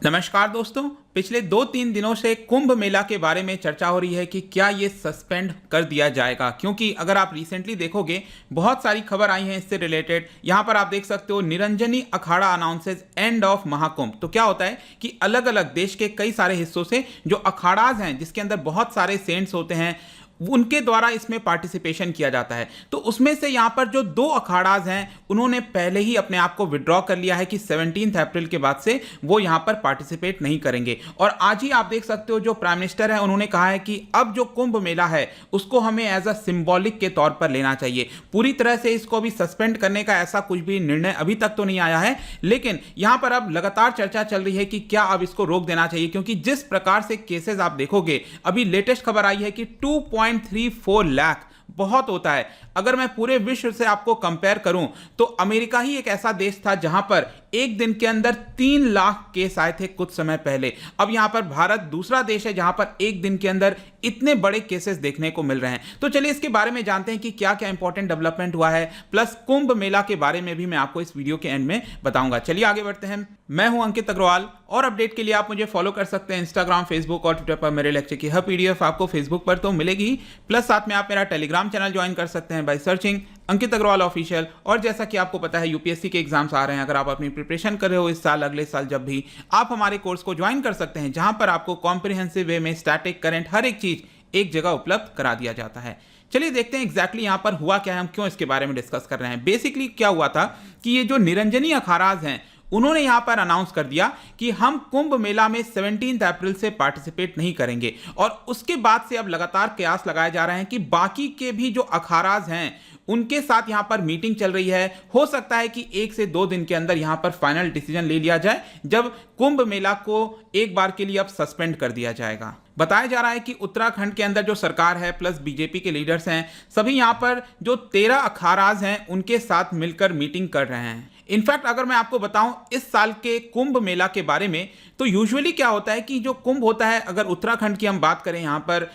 नमस्कार दोस्तों। पिछले 2-3 दिनों से कुंभ मेला के बारे में चर्चा हो रही है कि क्या ये सस्पेंड कर दिया जाएगा, क्योंकि अगर आप रिसेंटली देखोगे बहुत सारी खबर आई हैं इससे रिलेटेड। यहाँ पर आप देख सकते हो, Niranjani Akhara announces end of Mahakumbh. तो क्या होता है कि अलग अलग देश के कई सारे हिस्सों से जो अखाड़ाज हैं, जिसके अंदर बहुत सारे सेंट्स होते हैं, उनके द्वारा इसमें पार्टिसिपेशन किया जाता है। तो उसमें से यहाँ पर जो 2 अखाड़ाज हैं, उन्होंने पहले ही अपने आप को विड्रॉ कर लिया है कि 17 अप्रैल के बाद से वो यहाँ पर पार्टिसिपेट नहीं करेंगे। और आज ही आप देख सकते हो जो प्राइम मिनिस्टर है, उन्होंने कहा है कि अब जो कुंभ मेला है उसको हमें एज अ सिंबॉलिक के तौर पर लेना चाहिए। पूरी तरह से इसको अभी सस्पेंड करने का ऐसा कुछ भी निर्णय अभी तक तो नहीं आया है, लेकिन यहाँ पर अब लगातार चर्चा चल रही है कि क्या अब इसको रोक देना चाहिए, क्योंकि जिस प्रकार से केसेस आप देखोगे, अभी लेटेस्ट खबर आई है कि 2.34 लाख बहुत होता है। अगर मैं पूरे विश्व से आपको कंपेयर करूं तो अमेरिका ही एक ऐसा देश था जहां पर एक दिन के अंदर 3 लाख केस आए थे कुछ समय पहले। अब यहां पर भारत दूसरा देश है जहां पर एक दिन के अंदर इतने बड़े केसेस देखने को मिल रहे हैं। तो चलिए इसके बारे में जानते हैं कि क्या क्या इंपॉर्टेंट डेवलपमेंट हुआ है, प्लस कुंभ मेला के बारे में भी मैं आपको इस वीडियो के एंड में बताऊंगा। चलिए आगे बढ़ते हैं। मैं हूं अंकित अग्रवाल और अपडेट के लिए आप मुझे फॉलो कर सकते हैं इंस्टाग्राम, फेसबुक और ट्विटर पर। मेरे लेक्चर की हर पीडीएफ आपको फेसबुक पर तो मिलेगी, प्लस साथ में आप मेरा टेलीग्राम चैनल ज्वाइन कर सकते हैं by searching Ankit Agrawal official. और जैसा कि आपको पता है, यूपीएससी के एग्जाम्स आ रहे हैं। अगर आप अपनी प्रिपरेशन कर रहे हो इस साल, अगले साल, जब भी, आप हमारे कोर्स को ज्वाइन कर सकते हैं, जहां पर आपको कॉम्प्रिहेंसिव वे में स्टैटिक, करंट, हर एक चीज एक जगह उपलब्ध करा दिया जाता है। चलिए देखते हैं एग्जैक्टली यहाँ पर हुआ क्या है, हम क्यों इसके बारे में डिस्कस कर रहे हैं। बेसिकली क्या हुआ था कि ये जो निरंजनी अखाड़ाज हैं, उन्होंने यहां पर अनाउंस कर दिया कि हम कुंभ मेला में 17 अप्रैल से पार्टिसिपेट नहीं करेंगे। और उसके बाद से अब लगातार कयास लगाए जा रहे हैं कि बाकी के भी जो अखाड़ाज हैं उनके साथ यहां पर मीटिंग चल रही है। हो सकता है कि 1 से 2 दिन के अंदर यहां पर फाइनल डिसीजन ले लिया जाए, जब कुंभ मेला को एक बार के लिए अब सस्पेंड कर दिया जाएगा। बताया जा रहा है कि उत्तराखंड के अंदर जो सरकार है प्लस बीजेपी के लीडर्स हैं, सभी यहां पर जो 13 अखाड़ाज हैं उनके साथ मिलकर मीटिंग कर रहे हैं। इनफैक्ट अगर मैं आपको बताऊं इस साल के कुंभ मेला के बारे में, तो यूजुअली क्या होता है कि जो कुंभ होता है, अगर उत्तराखंड की हम बात करें यहां पर,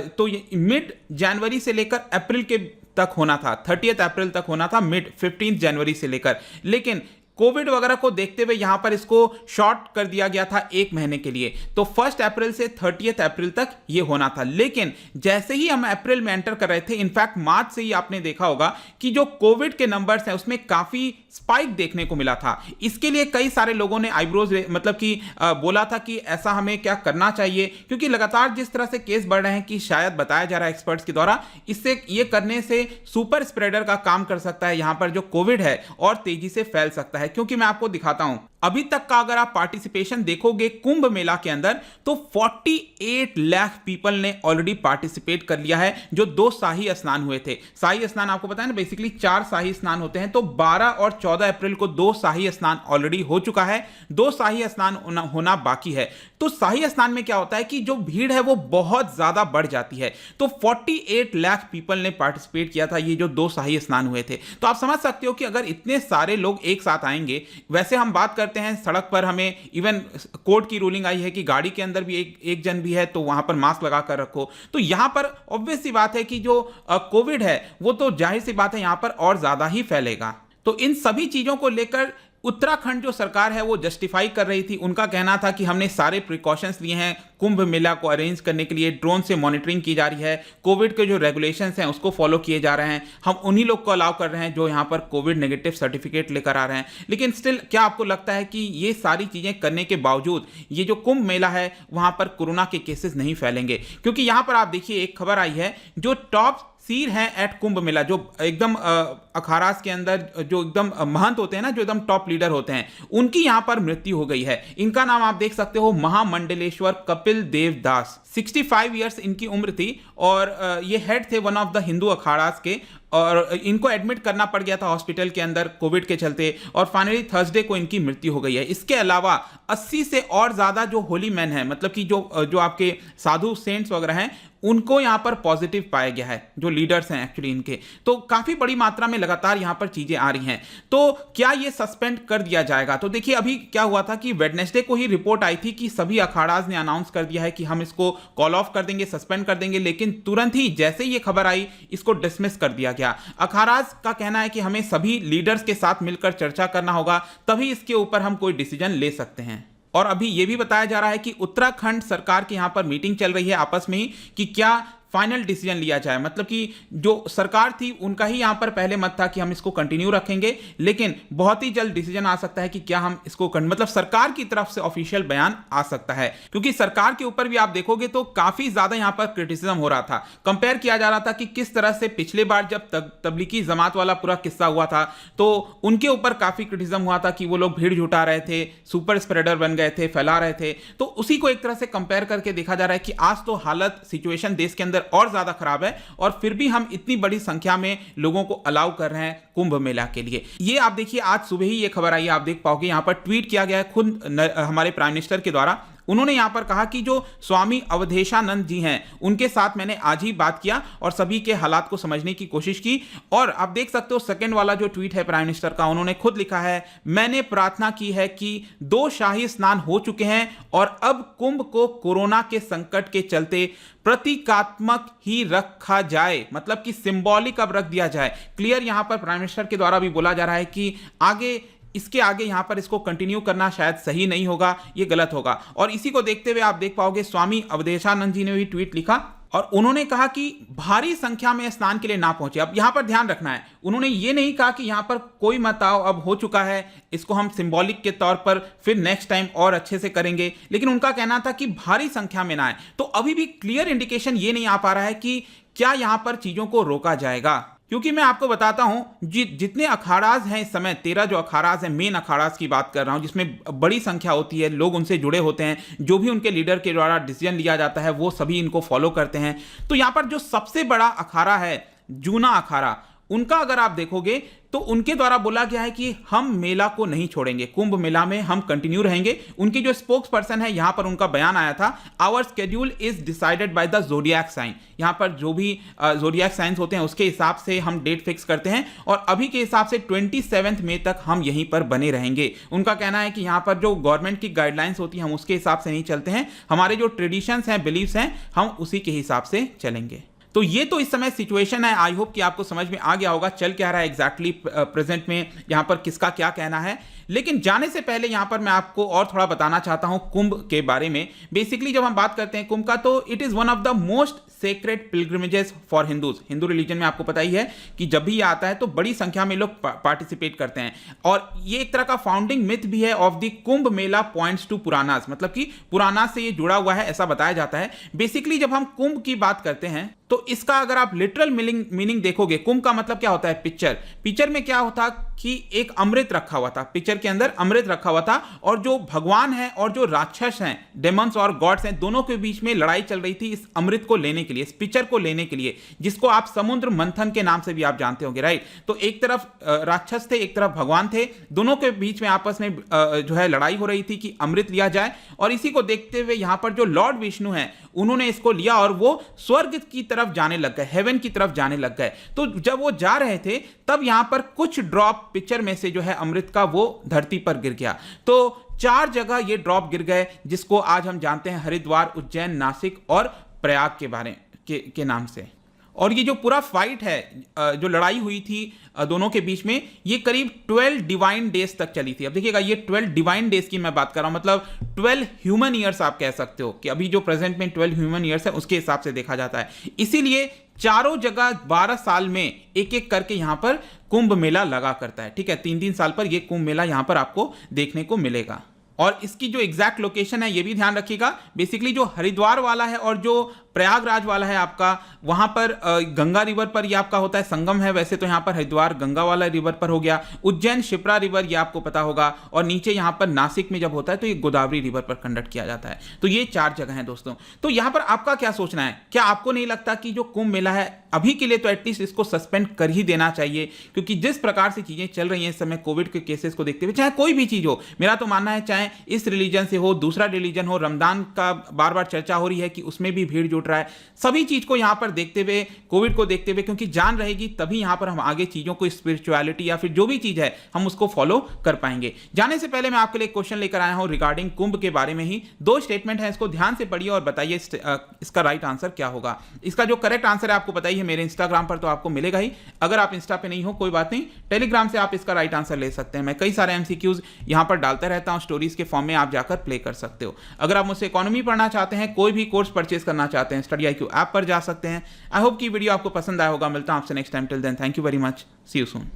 तो मिड जनवरी से लेकर अप्रैल के तक होना था, 30 अप्रैल तक होना था, मिड 15 जनवरी से लेकर। लेकिन कोविड वगैरह को देखते हुए यहां पर इसको शॉर्ट कर दिया गया था 1 महीने के लिए। तो 1 अप्रैल से 30 अप्रैल तक ये होना था। लेकिन जैसे ही हम अप्रैल में एंटर कर रहे थे, इनफैक्ट मार्च से ही आपने देखा होगा कि जो कोविड के नंबर्स हैं उसमें काफी स्पाइक देखने को मिला था। इसके लिए कई सारे लोगों ने आईब्रोज मतलब कि बोला था कि ऐसा हमें क्या करना चाहिए, क्योंकि लगातार जिस तरह से केस बढ़ रहे हैं कि शायद बताया जा रहा है एक्सपर्ट्स के द्वारा, इससे ये करने से सुपर स्प्रेडर का काम कर सकता है, यहां पर जो कोविड है और तेजी से फैल सकता है। क्योंकि मैं आपको दिखाता हूं, अभी तक का अगर आप पार्टिसिपेशन देखोगे कुंभ मेला के अंदर, तो 48 लाख पीपल ने ऑलरेडी पार्टिसिपेट कर लिया है। जो 2 शाही स्नान हुए थे, शाही स्नान आपको पता है ना, बेसिकली 4 शाही स्नान होते हैं, तो 12 और 14 अप्रैल को 2 शाही स्नान ऑलरेडी हो चुका है, 2 शाही स्नान होना बाकी है। तो शाही स्नान में क्या होता है कि जो भीड़ है वो बहुत ज्यादा बढ़ जाती है। तो 48 लाख पीपल ने पार्टिसिपेट किया था, ये जो 2 शाही स्नान हुए थे। तो आप समझ सकते हो कि अगर इतने सारे लोग एक साथ आएंगे, वैसे हम बात करते हैं सड़क पर, हमें इवन कोर्ट की रूलिंग आई है कि गाड़ी के अंदर भी एक जन भी है तो वहां पर मास्क लगा कर रखो। तो यहां पर ऑब्वियस सी बात है कि जो कोविड है वो तो जाहिर सी बात है यहां पर और ज्यादा ही फैलेगा। तो इन सभी चीजों को लेकर उत्तराखंड जो सरकार है वो जस्टिफाई कर रही थी। उनका कहना था कि हमने सारे प्रिकॉशंस लिए हैं, कुंभ मेला को अरेंज करने के लिए ड्रोन से मॉनिटरिंग की जा रही है, कोविड के जो रेगुलेशंस हैं उसको फॉलो किए जा रहे हैं, हम उन्हीं लोग को अलाउ कर रहे हैं जो यहां पर कोविड नेगेटिव सर्टिफिकेट लेकर आ रहे हैं। लेकिन स्टिल क्या आपको लगता है कि ये सारी चीजें करने के बावजूद ये जो कुंभ मेला है वहां पर कोरोना के केसेस नहीं फैलेंगे? क्योंकि यहां पर आप देखिए, एक खबर आई है, जो टॉप सीर हैं एट कुंभ मेला, जो एकदम अखाड़ाज के अंदर जो एकदम महंत होते हैं ना, जो एकदम टॉप लीडर होते हैं, उनकी यहां पर मृत्यु हो गई है। इनका नाम आप देख सकते हो, महामंडलेश्वर कपिल देव दास। 65 ईयर्स इनकी उम्र थी और ये हेड थे वन ऑफ द हिंदू अखाड़ाज के, और इनको एडमिट करना पड़ गया था हॉस्पिटल के अंदर कोविड के चलते, और फाइनली थर्सडे को इनकी मृत्यु हो गई है। इसके अलावा 80 से और ज्यादा जो होली मैन है, मतलब कि जो आपके साधु सेंट्स वगैरह हैं, उनको यहां पर पॉजिटिव पाया गया है, जो लीडर्स हैं एक्चुअली इनके। तो काफी बड़ी मात्रा में लगातार यहां पर चीजें आ रही हैं। तो क्या ये सस्पेंड कर दिया जाएगा? तो देखिए, अभी क्या हुआ था कि वेडनेसडे को ही रिपोर्ट आई थी कि सभी अखाड़ाज ने अनाउंस कर दिया है कि हम इसको कॉल ऑफ कर देंगे, सस्पेंड कर देंगे। लेकिन तुरंत ही जैसे ये खबर आई, इसको डिसमिस कर दिया गया। अखाड़ाज का कहना है कि हमें सभी लीडर्स के साथ मिलकर चर्चा करना होगा, तभी इसके ऊपर हम कोई डिसीजन ले सकते हैं। और अभी ये भी बताया जा रहा है कि उत्तराखंड सरकार की यहां पर मीटिंग चल रही है आपस में ही कि क्या फाइनल डिसीजन लिया जाए। मतलब कि जो सरकार थी उनका ही यहां पर पहले मत था कि हम इसको कंटिन्यू रखेंगे, लेकिन बहुत ही जल्द डिसीजन आ सकता है कि क्या हम इसको मतलब सरकार की तरफ से ऑफिशियल बयान आ सकता है, क्योंकि सरकार के ऊपर भी आप देखोगे तो काफी ज्यादा यहां पर क्रिटिसिज्म हो रहा था। कंपेयर किया जा रहा था कि किस तरह से पिछले बार जब तबलीगी जमात वाला पूरा किस्सा हुआ था तो उनके ऊपर काफी क्रिटिसिज्म हुआ था कि वो लोग भीड़ जुटा रहे थे, सुपर स्प्रेडर बन गए थे, फैला रहे थे। तो उसी को एक तरह से कंपेयर करके देखा जा रहा है कि आज तो हालत सिचुएशन देश के अंदर और ज्यादा खराब है और फिर भी हम इतनी बड़ी संख्या में लोगों को अलाउ कर रहे हैं कुंभ मेला के लिए। ये आप देखिए आज सुबह ही ये खबर आई है, आप देख पाओगे यहां पर ट्वीट किया गया है खुद हमारे प्राइम मिनिस्टर के द्वारा। उन्होंने यहां पर कहा कि जो स्वामी अवधेशानंद जी हैं उनके साथ मैंने आज ही बात किया और सभी के हालात को समझने की कोशिश की। और आप देख सकते हो सेकंड वाला जो ट्वीट है प्राइम मिनिस्टर का, उन्होंने खुद लिखा है, मैंने प्रार्थना की है कि 2 शाही स्नान हो चुके हैं और अब कुंभ को कोरोना के संकट के चलते प्रतीकात्मक ही रखा जाए, मतलब कि सिंबॉलिक अब रख दिया जाए। क्लियर यहां पर प्राइम मिनिस्टर के द्वारा भी बोला जा रहा है कि इसके आगे यहां पर इसको कंटिन्यू करना शायद सही नहीं होगा, ये गलत होगा। और इसी को देखते हुए आप देख पाओगे स्वामी अवधेशानंद जी ने भी ट्वीट लिखा और उन्होंने कहा कि भारी संख्या में स्नान के लिए ना पहुंचे। अब यहां पर ध्यान रखना है, उन्होंने ये नहीं कहा कि यहां पर कोई मत आओ, अब हो चुका है, इसको हम सिंबॉलिक के तौर पर फिर नेक्स्ट टाइम और अच्छे से करेंगे, लेकिन उनका कहना था कि भारी संख्या में ना आए। तो अभी भी क्लियर इंडिकेशन ये नहीं आ पा रहा है कि क्या यहां पर चीजों को रोका जाएगा, क्योंकि मैं आपको बताता हूं जितने अखाड़ाज हैं इस समय 13 जो अखाड़ाज हैं, मेन अखाड़ाज की बात कर रहा हूं, जिसमें बड़ी संख्या होती है, लोग उनसे जुड़े होते हैं, जो भी उनके लीडर के द्वारा डिसीजन लिया जाता है वो सभी इनको फॉलो करते हैं। तो यहां पर जो सबसे बड़ा अखाड़ा है जूना अखाड़ा, उनका अगर आप देखोगे तो उनके द्वारा बोला गया है कि हम मेला को नहीं छोड़ेंगे, कुंभ मेला में हम कंटिन्यू रहेंगे। उनकी जो स्पोक्स पर्सन है यहां पर उनका बयान आया था, our schedule is decided by the zodiac sign. यहां पर जो भी ज़ोडिएक साइंस होते हैं उसके हिसाब से हम डेट फिक्स करते हैं और अभी के हिसाब से 27 मई तक हम यहीं पर बने रहेंगे। उनका कहना है कि यहां पर जो गवर्नमेंट की गाइडलाइंस होती है हम उसके हिसाब से नहीं चलते हैं, हमारे जो ट्रेडिशंस हैं, बिलीव्स हैं, हम उसी के हिसाब से चलेंगे। तो ये तो इस समय सिचुएशन है। आई होप कि आपको समझ में आ गया होगा चल क्या रहा है एग्जैक्टली प्रेजेंट में, यहां पर किसका क्या कहना है। लेकिन जाने से पहले यहां पर मैं आपको और थोड़ा बताना चाहता हूं कुंभ के बारे में। बेसिकली जब हम बात करते हैं कुंभ का तो it is one of the most sacred pilgrimages for Hindus. Hindu religion में आपको पता ही है कि जब भी आता है तो बड़ी संख्या में लोग पार्टिसिपेट करते हैं और ये एक तरह का फाउंडिंग मिथ भी है of the Kumbh Mela points to Puranas, मतलब कि पुराना से ये जुड़ा हुआ है ऐसा बताया जाता है। बेसिकली जब हम कुंभ की बात करते हैं तो इसका अगर आप लिटरल मीनिंग देखोगे, कुंभ का मतलब क्या होता है, पिक्चर। पिक्चर में क्या होता कि एक अमृत रखा हुआ था, पिक्चर के अंदर अमृत रखा हुआ था और जो भगवान है और जो राक्षस हैं, डेमन्स और गॉड्स हैं, दोनों के बीच में लड़ाई चल रही थी इस अमृत को लेने के लिए, इस पिक्चर को लेने के लिए, जिसको आप समुद्र मंथन के नाम से भी आप जानते होंगे, राइट। तो एक तरफ राक्षस थे, एक तरफ भगवान थे, दोनों के बीच में आपस में जो है लड़ाई हो रही थी कि अमृत लिया जाए। और इसी को देखते हुए यहां पर जो लॉर्ड विष्णु हैं उन्होंने इसको लिया और वो स्वर्ग की तरफ जाने लग गए, हेवन की तरफ जाने लग गए। तो जब वो जा रहे थे तब यहां पर कुछ ड्रॉप पिक्चर में से जो है अमृत का वो धरती पर गिर गया। तो 4 जगह ये ड्रॉप गिर गए जिसको आज हम जानते हैं हरिद्वार, उज्जैन, नासिक और प्रयाग के बारे के नाम से। और ये जो पूरा फाइट है, जो लड़ाई हुई थी दोनों के बीच में, ये करीब 12 डिवाइन डेज तक चली थी। अब देखिएगा ये 12 डिवाइन डेज की मैं बात कर रहा हूं, मतलब 12 ह्यूमन ईयर्स आप कह सकते हो कि अभी जो प्रेजेंट में 12 ह्यूमन ईयर्स है उसके हिसाब से देखा जाता है। इसीलिए चारों जगह 12 साल में एक एक करके यहां पर कुंभ मेला लगा करता है, ठीक है। 3-3 साल पर यह कुंभ मेला यहां पर आपको देखने को मिलेगा। और इसकी जो एग्जैक्ट लोकेशन है ये भी ध्यान रखिएगा। बेसिकली जो हरिद्वार वाला है और जो प्रयागराज वाला है आपका, वहां पर गंगा रिवर पर ये आपका होता है, संगम है वैसे तो यहां पर हरिद्वार गंगा वाला रिवर पर हो गया, उज्जैन शिप्रा रिवर ये आपको पता होगा, और नीचे यहां पर नासिक में जब होता है तो ये गोदावरी रिवर पर कंडक्ट किया जाता है। तो ये 4 जगह हैं दोस्तों। तो यहां पर आपका क्या सोचना है, क्या आपको नहीं लगता कि जो कुंभ मेला है अभी के लिए तो एटलीस्ट इसको सस्पेंड कर ही देना चाहिए, क्योंकि जिस प्रकार से चीजें चल रही हैं इस समय कोविड के केसेस को देखते हुए, चाहे कोई भी चीज हो, मेरा तो मानना है चाहे इस रिलीजन से हो, दूसरा रिलीजन हो, रमजान का बार बार चर्चा हो रही है कि उसमें भी भीड़ जुट रहा है, सभी चीज को यहां पर देखते हुए, कोविड को देखते हुए, क्योंकि जान रहेगी तभी यहां पर हम आगे चीजों को, स्पिरिचुअलिटी या फिर जो भी चीज है हम उसको फॉलो कर पाएंगे। जाने से पहले मैं आपके लिए क्वेश्चन लेकर आया हूं रिगार्डिंग कुंभ के बारे में ही। 2 स्टेटमेंट है, इसको ध्यान से पढ़िए और बताइए इसका राइट आंसर क्या होगा। इसका जो करेक्ट आंसर है आपको पता ही है, मेरे इंस्टाग्राम पर तो आपको मिलेगा ही। अगर आप इंस्टा पे नहीं हो कोई बात नहीं, टेलीग्राम से आप इसका राइट आंसर ले सकते हैं। मैं कई सारे एमसीक्यूज यहां पर डालता रहता हूं स्टोरीज के फॉर्म में आप जाकर प्ले कर सकते हो। अगर आप मुझसे इकोनॉमी पढ़ना चाहते हैं, कोई भी कोर्स परचेज करना चाहते हैं, स्टडी IQ ऐप पर जा सकते हैं। आई होप कि वीडियो आपको पसंद आया होगा। मिलता हूं आपसे next time. Till then, thank you very much, see you soon.